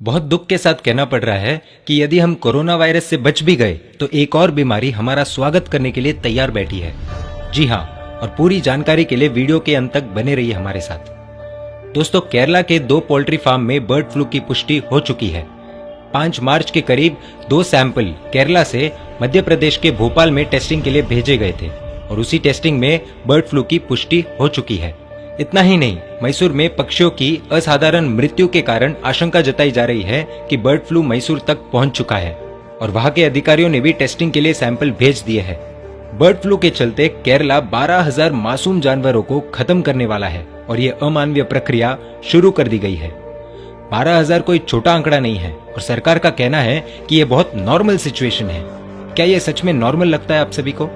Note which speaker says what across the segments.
Speaker 1: बहुत दुख के साथ कहना पड़ रहा है कि यदि हम कोरोना वायरस से बच भी गए तो एक और बीमारी हमारा स्वागत करने के लिए तैयार बैठी है। जी हाँ, और पूरी जानकारी के लिए वीडियो के अंत तक बने रहिए हमारे साथ। दोस्तों, केरला के 2 पोल्ट्री फार्म में बर्ड फ्लू की पुष्टि हो चुकी है। 5 मार्च के करीब 2 सैंपल केरला से मध्य प्रदेश के भोपाल में टेस्टिंग के लिए भेजे गए थे और उसी टेस्टिंग में बर्ड फ्लू की पुष्टि हो चुकी है। इतना ही नहीं, मैसूर में पक्षियों की असाधारण मृत्यु के कारण आशंका जताई जा रही है कि बर्ड फ्लू मैसूर तक पहुंच चुका है और वहां के अधिकारियों ने भी टेस्टिंग के लिए सैंपल भेज दिए हैं। बर्ड फ्लू के चलते केरला 12,000 मासूम जानवरों को खत्म करने वाला है और ये अमानवीय प्रक्रिया शुरू कर दी गई है। 12,000 कोई छोटा आंकड़ा नहीं है और सरकार का कहना है कि ये बहुत नॉर्मल सिचुएशन है। क्या ये सच में नॉर्मल लगता है आप सभी को?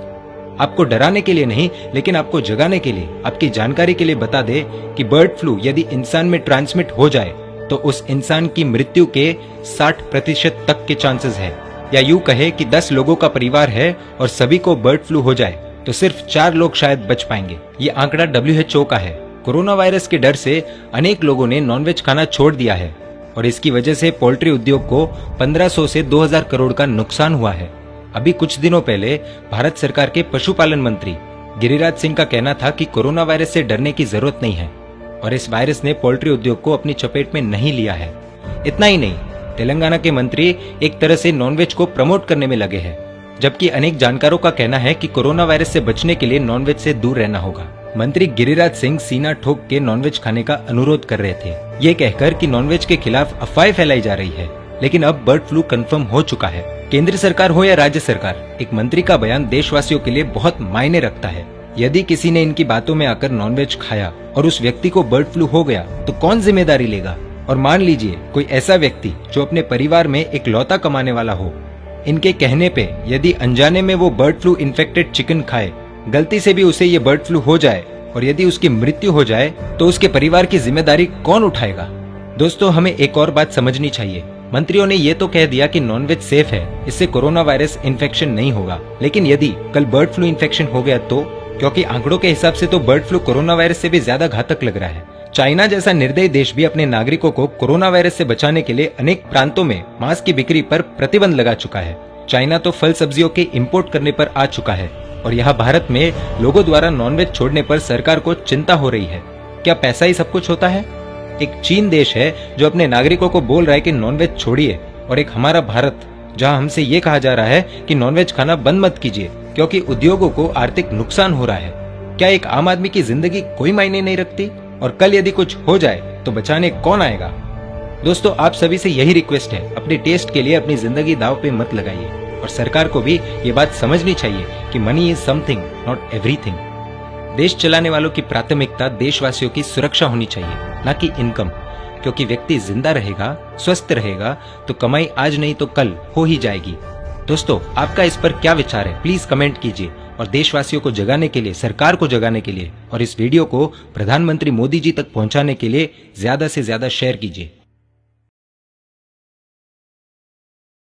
Speaker 1: आपको डराने के लिए नहीं, लेकिन आपको जगाने के लिए, आपकी जानकारी के लिए बता दे कि बर्ड फ्लू यदि इंसान में ट्रांसमिट हो जाए तो उस इंसान की मृत्यु के 60% तक के चांसेस है। या यूं कहे कि 10 लोगों का परिवार है और सभी को बर्ड फ्लू हो जाए तो सिर्फ 4 लोग शायद बच पाएंगे। ये आंकड़ा WHO का है। कोरोना वायरस के डर से अनेक लोगों ने नॉनवेज खाना छोड़ दिया है और इसकी वजह से पोल्ट्री उद्योग को 1500 से 2000 करोड़ का नुकसान हुआ है। अभी कुछ दिनों पहले भारत सरकार के पशुपालन मंत्री गिरिराज सिंह का कहना था कि कोरोना वायरस से डरने की जरूरत नहीं है और इस वायरस ने पोल्ट्री उद्योग को अपनी चपेट में नहीं लिया है। इतना ही नहीं, तेलंगाना के मंत्री एक तरह से नॉनवेज को प्रमोट करने में लगे हैं, जबकि अनेक जानकारों का कहना है कि कोरोना वायरस से बचने के लिए नॉनवेज से दूर रहना होगा। मंत्री गिरिराज सिंह सीना ठोक के नॉनवेज खाने का अनुरोध कर रहे थे, ये कहकर कि नॉनवेज के खिलाफ अफवाहें फैलाई जा रही है। लेकिन अब बर्ड फ्लू कंफर्म हो चुका है। केंद्र सरकार हो या राज्य सरकार, एक मंत्री का बयान देशवासियों के लिए बहुत मायने रखता है। यदि किसी ने इनकी बातों में आकर नॉनवेज खाया और उस व्यक्ति को बर्ड फ्लू हो गया तो कौन जिम्मेदारी लेगा? और मान लीजिए कोई ऐसा व्यक्ति जो अपने परिवार में एक लौता कमाने वाला हो, इनके कहने पे यदि अनजाने में वो बर्ड फ्लू इन्फेक्टेड चिकन खाए, गलती से भी उसे ये बर्ड फ्लू हो जाए और यदि उसकी मृत्यु हो जाए तो उसके परिवार की जिम्मेदारी कौन उठाएगा? दोस्तों, हमें एक और बात समझनी चाहिए। मंत्रियों ने ये तो कह दिया कि नॉनवेज सेफ है, इससे कोरोना वायरस इन्फेक्शन नहीं होगा, लेकिन यदि कल बर्ड फ्लू इन्फेक्शन हो गया तो? क्योंकि आंकड़ों के हिसाब से तो बर्ड फ्लू कोरोना वायरस से भी ज्यादा घातक लग रहा है। चाइना जैसा निर्दयी देश भी अपने नागरिकों को कोरोना वायरस से बचाने के लिए अनेक प्रांतों में मांस की बिक्री पर प्रतिबंध लगा चुका है। चाइना तो फल सब्जियों के इम्पोर्ट करने पर आ चुका है और यहाँ भारत में लोगों द्वारा नॉनवेज छोड़ने पर सरकार को चिंता हो रही है। क्या पैसा ही सब कुछ होता है? एक चीन देश है जो अपने नागरिकों को बोल रहा है कि नॉनवेज छोड़िए, और एक हमारा भारत जहां हमसे ये कहा जा रहा है कि नॉनवेज खाना बंद मत कीजिए क्योंकि उद्योगों को आर्थिक नुकसान हो रहा है। क्या एक आम आदमी की जिंदगी कोई मायने नहीं रखती? और कल यदि कुछ हो जाए तो बचाने कौन आएगा? दोस्तों, आप सभी से यही रिक्वेस्ट है, अपने टेस्ट के लिए अपनी जिंदगी दांव पे मत लगाइए और सरकार को भी ये बात समझनी चाहिए कि money is something, not everything. देश चलाने वालों की प्राथमिकता देशवासियों की सुरक्षा होनी चाहिए, न कि इनकम, क्योंकि व्यक्ति जिंदा रहेगा, स्वस्थ रहेगा तो कमाई आज नहीं तो कल हो ही जाएगी। दोस्तों, आपका इस पर क्या विचार है? प्लीज कमेंट कीजिए और देशवासियों को जगाने के लिए, सरकार को जगाने के लिए और इस वीडियो को प्रधानमंत्री मोदी जी तक पहुंचाने के लिए ज्यादा से ज्यादा शेयर कीजिए।